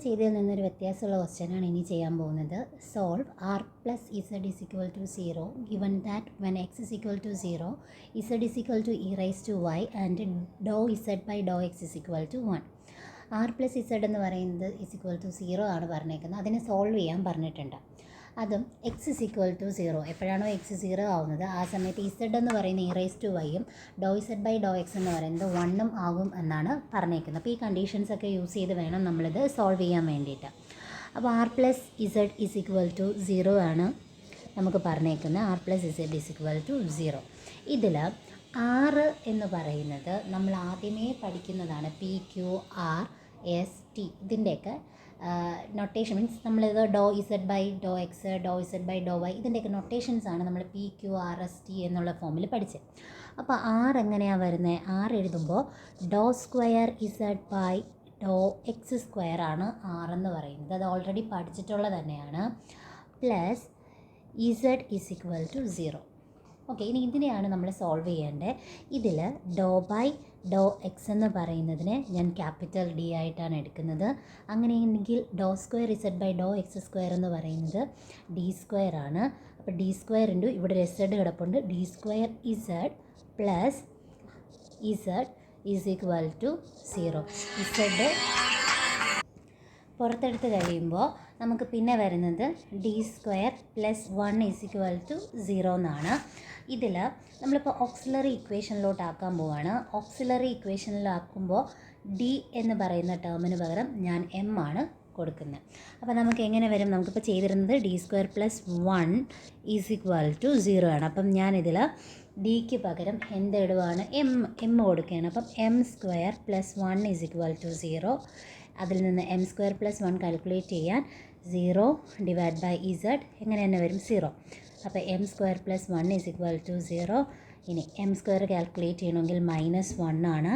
ചെയ്തതിൽ നിന്നൊരു വ്യത്യാസമുള്ള ക്വസ്റ്റ്യനാണ് ഇനി ചെയ്യാൻ പോകുന്നത്. Solve R plus Z is equal to 0 given that when X is equal to 0 Z is equal to E raise to Y and do Z by Dr X is equal to 1. R plus Z എന്ന് പറയുന്നത് is equal to 0 ആണ് പറഞ്ഞേക്കുന്നത്. അതിനെ solve ചെയ്യാൻ പറഞ്ഞിട്ടുണ്ട്. അതും X is equal to 0 എപ്പോഴാണോ X 0 ആവുന്നത് ആ സമയത്ത് ഇസഡ് എന്ന് പറയുന്ന ഇ റൈസ് ടു വൈയും doh Z by Dr x എന്ന് പറയുന്നത് 1 ആകും എന്നാണ് പറഞ്ഞേക്കുന്നത്. അപ്പോൾ ഈ കണ്ടീഷൻസ് ഒക്കെ യൂസ് ചെയ്ത് വേണം നമ്മളിത് സോൾവ് ചെയ്യാൻ വേണ്ടിയിട്ട്. അപ്പോൾ r plus Z is equal to 0 ആണ് നമുക്ക് പറഞ്ഞേക്കുന്നത്. R plus Z is equal to 0. ഇതിൽ ആറ് എന്ന് പറയുന്നത് നമ്മൾ ആദ്യമേ പഠിക്കുന്നതാണ്. P q r s t ഇതിൻ്റെയൊക്കെ നൊട്ടേഷൻ മീൻസ് നമ്മളിത് doh Z by Dr x doh Z by doh y ഇതിൻ്റെയൊക്കെ നൊട്ടേഷൻസാണ് നമ്മൾ p q r s t എന്നുള്ള ഫോമിൽ പഠിച്ചത്. അപ്പോൾ ആർ എങ്ങനെയാണ് വരുന്നത്? ആർ എഴുതുമ്പോൾ doh square z by Dr x square ആണ് ആർ എന്ന് പറയുന്നത്. അത് ഓൾറെഡി പഠിച്ചിട്ടുള്ളത് തന്നെയാണ്. Plus Z is equal to 0. Okay, ഇനി ഇതിനെയാണ് നമ്മൾ സോൾവ് ചെയ്യേണ്ടത്. ഇതിൽ ഡോ ബൈ ഡോ എക്സ് എന്ന് പറയുന്നതിനെ ഞാൻ ക്യാപിറ്റൽ ഡി ആയിട്ടാണ് എടുക്കുന്നത്. അങ്ങനെയെങ്കിൽ doh square z by Dr x square എന്ന് പറയുന്നത് ഡി സ്ക്വയർ ആണ്. അപ്പോൾ ഡി സ്ക്വയർ ഇൻറ്റു ഇവിടെ ഒരു ഇസഡ് കിടപ്പുണ്ട്. D square Z plus Z is equal to 0. Z പുറത്തെടുത്ത് കഴിയുമ്പോൾ നമുക്ക് പിന്നെ വരുന്നത് D square plus 1 is equal to 0 എന്നാണ്. ഇതിൽ നമ്മളിപ്പോൾ ഓക്സിലറി ഇക്വേഷനിലോട്ടാക്കാൻ പോവാണ്. ഓക്സിലറി ഇക്വേഷനിലാക്കുമ്പോൾ ഡി എന്ന് പറയുന്ന ടേമിന് പകരം ഞാൻ എം ആണ് കൊടുക്കുന്നത്. അപ്പോൾ നമുക്ക് എങ്ങനെ വരും? നമുക്കിപ്പോൾ ചെയ്തിരുന്നത് D square plus 1 is equal to 0 ആണ്. അപ്പം ഞാനിതിൽ ഡിക്ക് പകരം എന്തിടുവാണ്? എം കൊടുക്കുകയാണ്. അപ്പം M square plus 1 is equal to 0. അതിൽ നിന്ന് എം സ്ക്വയർ പ്ലസ് 1 കാൽക്കുലേറ്റ് ചെയ്യാൻ 0 ഡിവൈഡ് ബൈ ഇസഡ് എങ്ങനെ തന്നെ വരും? 0. അപ്പോൾ M square plus 1 is equal to 0. ഇനി എം സ്ക്വയർ കാൽക്കുലേറ്റ് ചെയ്യണമെങ്കിൽ -1 ആണ്.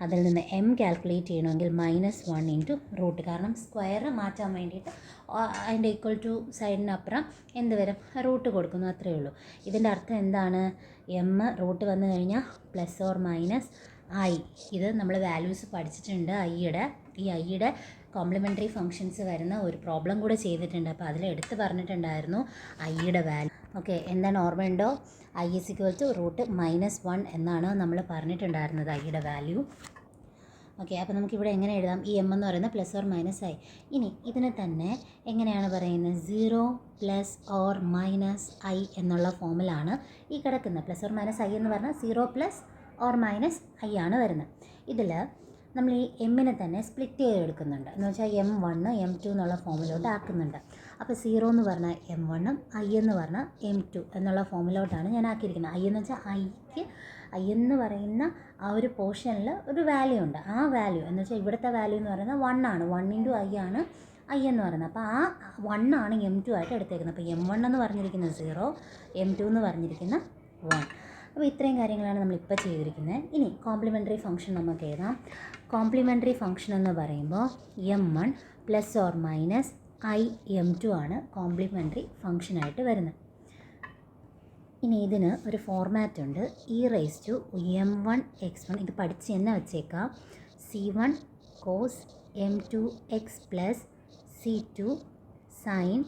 അതിൽ നിന്ന് എം കാൽക്കുലേറ്റ് ചെയ്യണമെങ്കിൽ -1 ഇൻറ്റു റൂട്ട്. കാരണം സ്ക്വയർ മാറ്റാൻ വേണ്ടിയിട്ട് അതിൻ്റെ ഈക്വൽ ടു സൈഡിനപ്പുറം എന്ത് വരും? റൂട്ട് കൊടുക്കുന്നു, അത്രയേ ഉള്ളൂ. ഇതിൻ്റെ അർത്ഥം എന്താണ്? എം റൂട്ട് വന്നു കഴിഞ്ഞാൽ പ്ലസ് ഓർ മൈനസ് ഐ. ഇത് നമ്മൾ വാല്യൂസ് പഠിച്ചിട്ടുണ്ട്. ഈ ഐയുടെ കോംപ്ലിമെൻ്ററി ഫങ്ഷൻസ് വരുന്ന ഒരു പ്രോബ്ലം കൂടെ ചെയ്തിട്ടുണ്ട്. അപ്പോൾ അതിൽ എടുത്ത് പറഞ്ഞിട്ടുണ്ടായിരുന്നു ഐയുടെ വാല്യൂ. ഓക്കെ, എന്താണ് ഓർമ്മയുണ്ടോ? I is equal to root -1 എന്നാണ് നമ്മൾ പറഞ്ഞിട്ടുണ്ടായിരുന്നത് ഐയുടെ വാല്യൂ. ഓക്കെ, അപ്പോൾ നമുക്കിവിടെ എങ്ങനെ എഴുതാം? ഈ എം എന്ന് പറയുന്നത് പ്ലസ് ഓർ മൈനസ് ഐ. ഇനി ഇതിനെ തന്നെ എങ്ങനെയാണ് പറയുന്നത്? 0 പ്ലസ് ഓർ മൈനസ് ഐ എന്നുള്ള ഫോമിലാണ് ഈ കിടക്കുന്നത്. പ്ലസ് ഓർ മൈനസ് ഐ എന്ന് പറഞ്ഞാൽ 0 പ്ലസ് ഓർ മൈനസ് ഐ ആണ് വരുന്നത്. ഇതിൽ നമ്മൾ ഈ എമ്മിനെ തന്നെ സ്പ്ലിറ്റ് ചെയ്ത് എടുക്കുന്നുണ്ട്. എന്ന് വെച്ചാൽ M1 M2 എന്നുള്ള ഫോമിലോട്ട് ആക്കുന്നുണ്ട്. അപ്പോൾ 0 എന്ന് പറഞ്ഞാൽ M1 ഐ എന്ന് പറഞ്ഞാൽ M2 എന്നുള്ള ഫോമിലോട്ടാണ് ഞാൻ ആക്കിയിരിക്കുന്നത്. ഐ എന്ന് വെച്ചാൽ ഐ എന്ന് പറയുന്ന ആ ഒരു പോർഷനിൽ ഒരു വാല്യൂ ഉണ്ട്. ആ വാല്യൂ എന്ന് വെച്ചാൽ ഇവിടുത്തെ വാല്യൂ എന്ന് പറയുന്നത് 1 ആണ്. 1 ഇൻറ്റു ഐ ആണ് ഐ എന്ന് പറയുന്നത്. അപ്പോൾ ആ 1 ആണ് M2 ആയിട്ട് എടുത്തേക്കുന്നത്. അപ്പോൾ M1 എന്ന് പറഞ്ഞിരിക്കുന്നത് 0, M2 എന്ന് പറഞ്ഞിരിക്കുന്ന 1. അപ്പോൾ ഇത്രയും കാര്യങ്ങളാണ് നമ്മളിപ്പോൾ ചെയ്തിരിക്കുന്നത്. ഇനി കോംപ്ലിമെൻ്ററി ഫംഗ്ഷൻ നമുക്ക് എഴുതാം. കോംപ്ലിമെൻ്ററി ഫംഗ്ഷൻ എന്ന് പറയുമ്പോൾ M1 plus or minus I M2 ആണ് കോംപ്ലിമെൻ്ററി ഫംഗ്ഷനായിട്ട് വരുന്നത്. ഇനി ഇതിന് ഒരു ഫോർമാറ്റ് ഉണ്ട്. E raise to M1 x1 ഇത് പഠിച്ച് തന്നെ വെച്ചേക്കാം. C1 cos M2 x plus C2 sine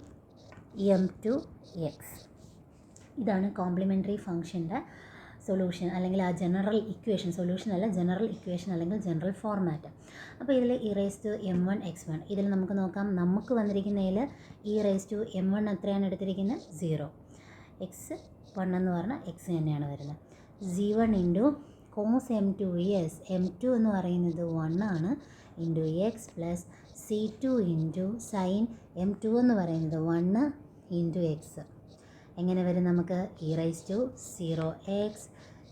M2 x. ഇതാണ് കോംപ്ലിമെൻ്ററി ഫംഗ്ഷൻ്റെ സൊല്യൂഷൻ അല്ലെങ്കിൽ ആ ജനറൽ ഇക്വേഷൻ. സൊല്യൂഷൻ അല്ല, ജനറൽ ഇക്വേഷൻ അല്ലെങ്കിൽ ജനറൽ ഫോർമാറ്റ്. അപ്പോൾ ഇതിൽ E raise to M1 x1 ഇതിൽ നമുക്ക് നോക്കാം. നമുക്ക് വന്നിരിക്കുന്നതിൽ ഇ റൈസ് ടു M1 എത്രയാണ് എടുത്തിരിക്കുന്നത്? 0. x1 എന്ന് പറഞ്ഞാൽ x തന്നെയാണ് വരുന്നത്. g1 into cos M2 M2 എന്ന് പറയുന്നത് 1 ആണ് into X plus C2 into sine M2 എന്ന് പറയുന്നത് 1 ഇൻറ്റു എക്സ്. എങ്ങനെ വരും? നമുക്ക് E raise to 0x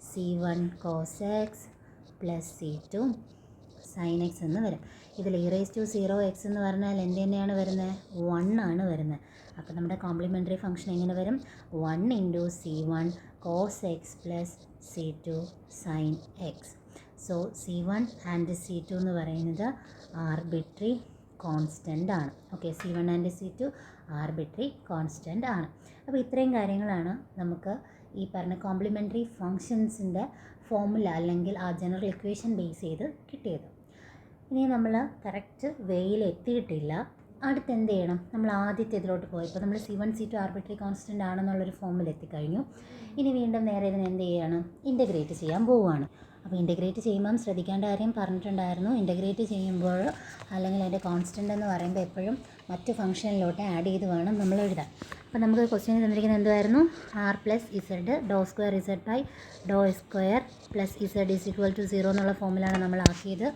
C1 cos X plus C2 sine X എന്ന് വരും. ഇതിൽ ഇ റൈസ് ടു 0x എന്ന് പറഞ്ഞാൽ എന്ത് തന്നെയാണ് വരുന്നത്? 1 ആണ് വരുന്നത്. അപ്പോൾ നമ്മുടെ കോംപ്ലിമെൻ്ററി ഫംഗ്ഷൻ എങ്ങനെ വരും? 1 into C1 cos X plus C2 sine X. So C1 and C2 എന്ന് പറയുന്നത് ആർബിട്രറി കോൺസ്റ്റൻ്റ് ആണ്. Okay, C1 and C2 arbitrary constant ആണ്. അപ്പോൾ ഇത്രയും കാര്യങ്ങളാണ് നമുക്ക് ഈ പറഞ്ഞ കോംപ്ലിമെൻ്ററി ഫങ്ഷൻസിൻ്റെ ഫോമുല അല്ലെങ്കിൽ ആ ജനറൽ ഇക്വേഷൻ ബേസ് ചെയ്ത് കിട്ടിയത്. ഇനി നമ്മൾ കറക്റ്റ് വേയിൽ എത്തിയിട്ടില്ല. അടുത്ത് എന്ത് ചെയ്യണം? നമ്മൾ ആദ്യത്തെ ഇതിലോട്ട് പോയപ്പോൾ നമ്മൾ C1 C2 ആർബിട്രറി കോൺസ്റ്റൻ്റ് ആണെന്നുള്ളൊരു ഫോമിൽ എത്തിക്കഴിഞ്ഞു. ഇനി വീണ്ടും നേരെ ഇതിന് എന്ത് ചെയ്യണം? ഇൻ്റഗ്രേറ്റ് ചെയ്യാൻ പോവുകയാണ്. അപ്പോൾ ഇൻ്റഗ്രേറ്റ് ചെയ്യുമ്പം ശ്രദ്ധിക്കേണ്ട കാര്യം പറഞ്ഞിട്ടുണ്ടായിരുന്നു. ഇൻ്റഗ്രേറ്റ് ചെയ്യുമ്പോൾ അല്ലെങ്കിൽ അതിൻ്റെ കോൺസ്റ്റൻ്റ് എന്ന് പറയുമ്പോൾ എപ്പോഴും മറ്റ് ഫംഗ്ഷനിലോട്ട് ആഡ് ചെയ്ത് വേണം നമ്മൾ എഴുതാൻ. അപ്പോൾ നമുക്ക് ക്വസ്റ്റ്യൻ തന്നിരിക്കുന്നത് എന്തുമായിരുന്നു? R+Z dou2 എന്നുള്ള ഫോമിലാണ് നമ്മൾ ആക്കിയത്.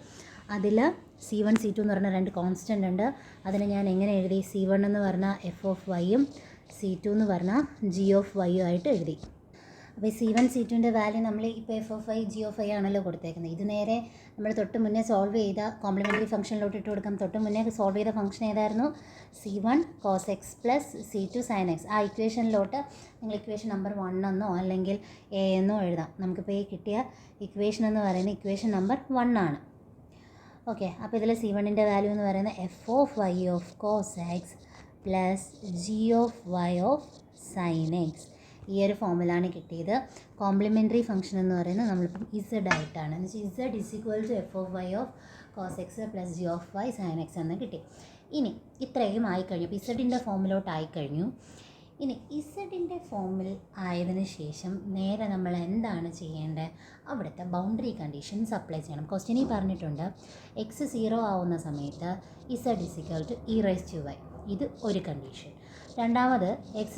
അതിൽ C1 C2 എന്ന് പറഞ്ഞ 2 കോൺസ്റ്റൻ്റ് ഉണ്ട്. അതിന് ഞാൻ എങ്ങനെ എഴുതി? C1 എന്ന് പറഞ്ഞാൽ f(y)ഉം C2 എന്ന് പറഞ്ഞാൽ g(y) ആയിട്ട് എഴുതി. അപ്പോൾ ഈ C1 C2ൻ്റെ വാല്യൂ നമ്മൾ ഇപ്പോൾ f(y) g(y) ആണല്ലോ കൊടുത്തേക്കുന്നത്. ഇത് നേരെ നമ്മൾ തൊട്ട് മുന്നേ സോൾവ് ചെയ്ത കോംപ്ലിമെൻ്ററി ഫംഗ്ഷനിലോട്ട് ഇട്ട് കൊടുക്കാം. തൊട്ട് മുന്നേ സോൾവ് ചെയ്ത ഫംഗ്ഷൻ ഏതായിരുന്നു? C1 cos x + C2 sin x. ആ ഇക്വേഷനിലോട്ട് നിങ്ങൾ ഇക്വേഷൻ നമ്പർ 1 എന്നോ അല്ലെങ്കിൽ a എന്നോ എഴുതാം. നമുക്കിപ്പോൾ ഈ കിട്ടിയ ഇക്വേഷൻ എന്ന് പറയുന്നത് ഇക്വേഷൻ നമ്പർ 1 ആണ്. ഓക്കെ, അപ്പോൾ ഇതിൽ C1ൻ്റെ വാല്യൂ എന്ന് പറയുന്നത് f(y) cos x + g(y) sin x. ഈ ഒരു ഫോമിലാണ് കിട്ടിയത്. കോംപ്ലിമെൻ്ററി ഫംഗ്ഷൻ എന്ന് പറയുന്നത് നമ്മളിപ്പം Z ആയിട്ടാണ്. എന്ന് വെച്ചാൽ Z f(y) cos x + g(y) sin x എന്ന് കിട്ടി. ഇനി ഇത്രയും ആയിക്കഴിഞ്ഞു. അപ്പോൾ ഇസഡിൻ്റെ ഫോമിലോട്ട് ആയിക്കഴിഞ്ഞു. ഇനി ഇസഡിൻ്റെ ഫോമിൽ ആയതിനു ശേഷം നേരെ നമ്മൾ എന്താണ് ചെയ്യേണ്ടത്? അവിടുത്തെ ബൗണ്ടറി കണ്ടീഷൻസ് അപ്ലൈ ചെയ്യണം. ക്വസ്റ്റ്യനിൽ പറഞ്ഞിട്ടുണ്ട് x 0 ആവുന്ന സമയത്ത് Z e⁻y. ഇത് ഒരു കണ്ടീഷൻ. രണ്ടാമത് x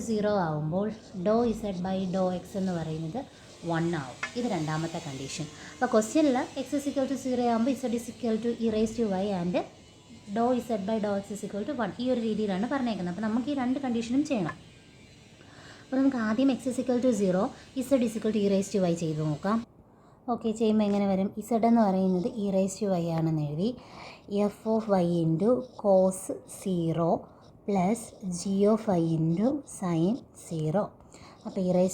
0 ആവുമ്പോൾ ∂z/∂x എന്ന് പറയുന്നത് 1 ആവും. ഇത് രണ്ടാമത്തെ കണ്ടീഷൻ. അപ്പോൾ ക്വസ്റ്റ്യനിൽ x 0 ആകുമ്പോൾ Z e⁻y ആൻഡ് ∂z/∂x 1 ഈ ഒരു രീതിയിലാണ് പറഞ്ഞേക്കുന്നത്. അപ്പോൾ നമുക്ക് ഈ 2 കണ്ടീഷനും ചെയ്യണം. അപ്പോൾ നമുക്ക് ആദ്യം x 0 Z e⁻y ചെയ്ത് നോക്കാം. ഓക്കെ, ചെയ്യുമ്പോൾ എങ്ങനെ വരും? Z എന്ന് പറയുന്നത് e⁻y ആണെന്ന് എഴുതി. f(y) cos 0 + g(y) sin 0. അപ്പോൾ e⁻y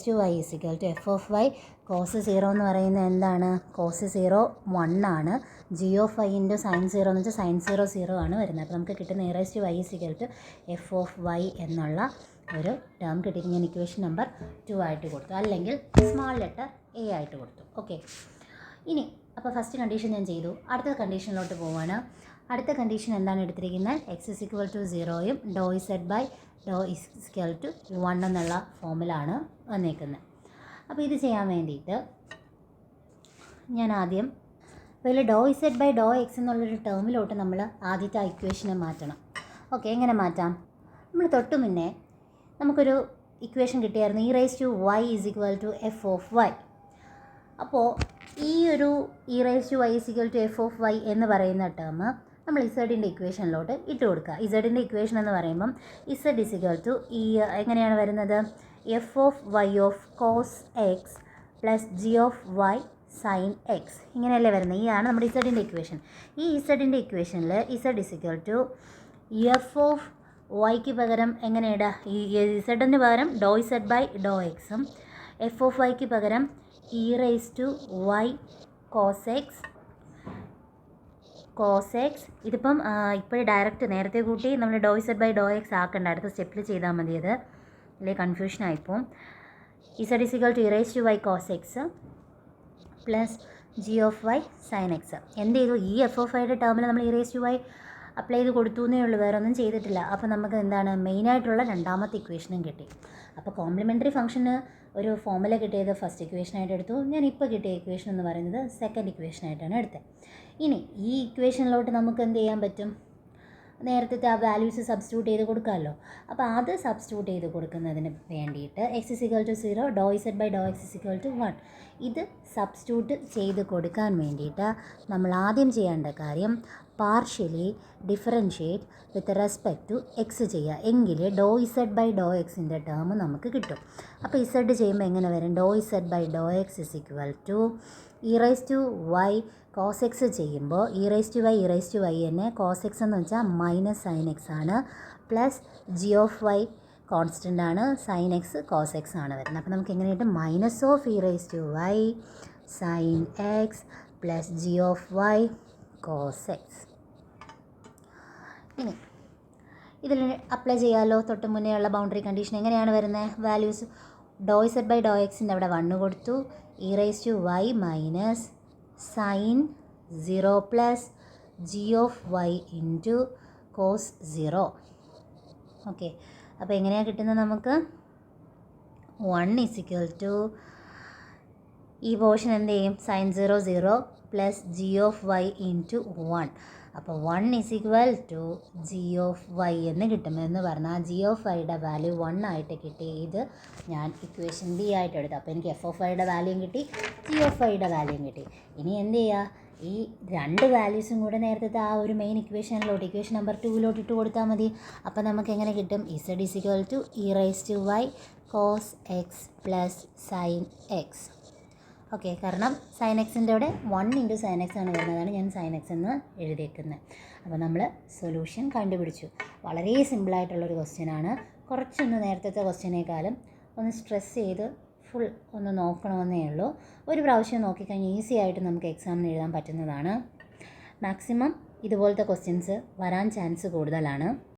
f(y) cos 0 എന്ന് പറയുന്നത് എന്താണ്? cos 0 1 ആണ്. g(y) sin 0 എന്ന് വെച്ചാൽ sin 0 0 ആണ് വരുന്നത്. അപ്പോൾ നമുക്ക് കിട്ടുന്ന e⁻y f(y) എന്നുള്ള ഒരു ടേം കിട്ടിയിട്ട് ഞാൻ ഇക്വേഷൻ നമ്പർ 2 ആയിട്ട് കൊടുത്തു, അല്ലെങ്കിൽ സ്മാൾ ലെറ്റർ a ആയിട്ട് കൊടുത്തു. ഓക്കെ, ഇനി അപ്പോൾ ഫസ്റ്റ് കണ്ടീഷൻ ഞാൻ ചെയ്തു. അടുത്ത കണ്ടീഷനിലോട്ട് പോവാണ്. അടുത്ത കണ്ടീഷൻ എന്താണ് എടുത്തിരിക്കുന്നത്? x 0യും ∂z/∂x 1 എന്നുള്ള ഫോമിലാണ് വന്നേക്കുന്നത്. അപ്പോൾ ഇത് ചെയ്യാൻ വേണ്ടിയിട്ട് ഞാൻ ആദ്യം ഇതിൽ ∂z/∂x എന്നുള്ളൊരു ടേമിലോട്ട് നമ്മൾ ആദ്യത്തെ ഇക്വേഷനെ മാറ്റണം. ഓക്കെ, എങ്ങനെ മാറ്റാം? നമ്മൾ തൊട്ട് മുന്നേ നമുക്കൊരു ഇക്വേഷൻ കിട്ടിയായിരുന്നു e⁻y f(y). അപ്പോൾ ഈ ഒരു e⁻y f(y) എന്ന് പറയുന്ന ടേം നമ്മൾ ഇസഡിൻ്റെ ഇക്വേഷനിലോട്ട് ഇട്ട് കൊടുക്കുക. ഇസഡിൻ്റെ ഇക്വേഷൻ എന്ന് പറയുമ്പം Z എങ്ങനെയാണ് വരുന്നത്? f(y) cos x + g(y) sin x. ഇങ്ങനെയല്ലേ വരുന്നത്? ഈ ആണ് നമ്മുടെ ഇസഡിൻ്റെ ഇക്വേഷൻ. ഈ ഇസഡിൻ്റെ ഇക്വേഷനിൽ Z f(y)ക്ക് പകരം എങ്ങനെ ഇടാം? ഈ ഇസഡിന് പകരം ∂z/∂x-ഉം f(y)ക്ക് പകരം e⁻y cos x. ഇതിപ്പം ഇപ്പോഴും ഡയറക്റ്റ് നേരത്തെ കൂട്ടി നമ്മൾ ∂z/∂x ആക്കണ്ട, അടുത്ത സ്റ്റെപ്പിൽ ചെയ്താൽ മതി. അത് അല്ലേ confusion ആയിപ്പോൾ. Z e⁻y cos x + g(y) sin x. എന്ത് ചെയ്തു? ഈ f(y)യുടെ ടേമിൽ നമ്മൾ e⁻y അപ്ലൈ ചെയ്ത് കൊടുത്തു എന്നേ ഉള്ളൂ, വേറെ ഒന്നും ചെയ്തിട്ടില്ല. അപ്പോൾ നമുക്ക് എന്താണ് മെയിനായിട്ടുള്ള രണ്ടാമത്തെ ഇക്വേഷനും കിട്ടി. അപ്പോൾ കോംപ്ലിമെൻ്ററി ഫംഗ്ഷന് ഒരു ഫോമുല കിട്ടിയത് ഫസ്റ്റ് ഇക്വേഷനായിട്ട് എടുത്തു. ഞാൻ ഇപ്പോൾ കിട്ടിയ ഇക്വേഷൻ എന്ന് പറയുന്നത് സെക്കൻഡ് ഇക്വേഷനായിട്ടാണ് എടുത്തത്. ഇനി ഈ ഇക്വേഷനിലോട്ട് നമുക്ക് എന്ത് ചെയ്യാൻ പറ്റും? നേരത്തെ ആ വാല്യൂസ് സബ്സ്റ്റിറ്റ്യൂട്ട് ചെയ്ത് കൊടുക്കാമല്ലോ. അപ്പോൾ അത് സബ്സ്റ്റിറ്റ്യൂട്ട് ചെയ്ത് കൊടുക്കുന്നതിന് വേണ്ടിയിട്ട് x 0 ∂z/∂x 1 ഇത് സബ്സ്റ്റിറ്റ്യൂട്ട് ചെയ്ത് കൊടുക്കാൻ വേണ്ടിയിട്ട് നമ്മൾ ആദ്യം ചെയ്യേണ്ട കാര്യം partially differentiate with respect to X ചെയ്യുക. എങ്കിൽ ∂z/∂x-ൻ്റെ ടേം നമുക്ക് കിട്ടും. അപ്പോൾ z ചെയ്യുമ്പോൾ എങ്ങനെ വരും? ∂z/∂x e⁻y cos x ചെയ്യുമ്പോൾ e⁻y തന്നെ cos x എന്ന് വെച്ചാൽ മൈനസ് sin x ആണ്, പ്ലസ് g(y) കോൺസ്റ്റൻ്റ് ആണ്, sin x cos x ആണ് വരുന്നത്. അപ്പോൾ നമുക്ക് എങ്ങനെ കിട്ടും? -e⁻y sin x plus g(y) cos x. ഇനി ഇതിൽ അപ്ലൈ ചെയ്യാമല്ലോ. തൊട്ട് മുന്നേ ഉള്ള ബൗണ്ടറി കണ്ടീഷൻ എങ്ങനെയാണ് വരുന്നത്? വാല്യൂസ് ∂z/∂x-ൻ്റെ അവിടെ 1 കൊടുത്തു, e⁻y minus sin 0 plus G of Y into cos 0. Okay, അപ്പോൾ എങ്ങനെയാണ് കിട്ടുന്നത് നമുക്ക്? 1 ഈസ് ഈക്വൽ ടു ഈ പോർഷൻ എന്ത് ചെയ്യും? Sine 0 0 plus G of Y into 1. അപ്പോൾ 1 is equal to G of Y എന്ന് കിട്ടും. എന്ന് പറഞ്ഞാൽ ജി ഓഫ് വൈയുടെ വാല്യൂ 1 ആയിട്ട് കിട്ടി. ഇത് ഞാൻ ഇക്വേഷൻ ബി ആയിട്ട് എടുത്തു. അപ്പോൾ എനിക്ക് എഫ് ഓഫ് വൈയുടെ വാല്യൂയും കിട്ടി, ജി ഓഫ് വൈയുടെ വാല്യൂയും കിട്ടി. ഇനി എന്ത് ചെയ്യുക? ഈ രണ്ട് വാല്യൂസും കൂടെ നേരത്തെ ആ ഒരു മെയിൻ ഇക്വേഷനിലോട്ട്, ഇക്വേഷൻ നമ്പർ 2 ഇട്ട് കൊടുത്താൽ മതി. അപ്പോൾ നമുക്ക് എങ്ങനെ കിട്ടും? Z is equal to E raise to Y cos X plus sine X. Okay, കാരണം സൈൻ എക്സിൻ്റെ അവിടെ 1 ഇൻറ്റു സൈൻ എക്സ് ആണ് വരുന്നതാണ് ഞാൻ സൈൻ എക്സ് എന്ന് എഴുതിയേക്കുന്നത്. അപ്പോൾ നമ്മൾ സൊല്യൂഷൻ കണ്ടുപിടിച്ചു. വളരെ സിമ്പിളായിട്ടുള്ളൊരു ക്വസ്റ്റ്യനാണ്. കുറച്ചൊന്ന് നേരത്തെ ക്വസ്റ്റ്യനേക്കാളും ഒന്ന് സ്ട്രെസ് ചെയ്ത് ഫുൾ ഒന്ന് നോക്കണമെന്നേ ഉള്ളൂ. ഒരു പ്രാവശ്യം നോക്കിക്കഴിഞ്ഞാൽ ഈസി ആയിട്ട് നമുക്ക് എക്സാമിന് എഴുതാൻ പറ്റുന്നതാണ്. മാക്സിമം ഇതുപോലത്തെ ക്വസ്റ്റ്യൻസ് വരാൻ ചാൻസ് കൂടുതലാണ്.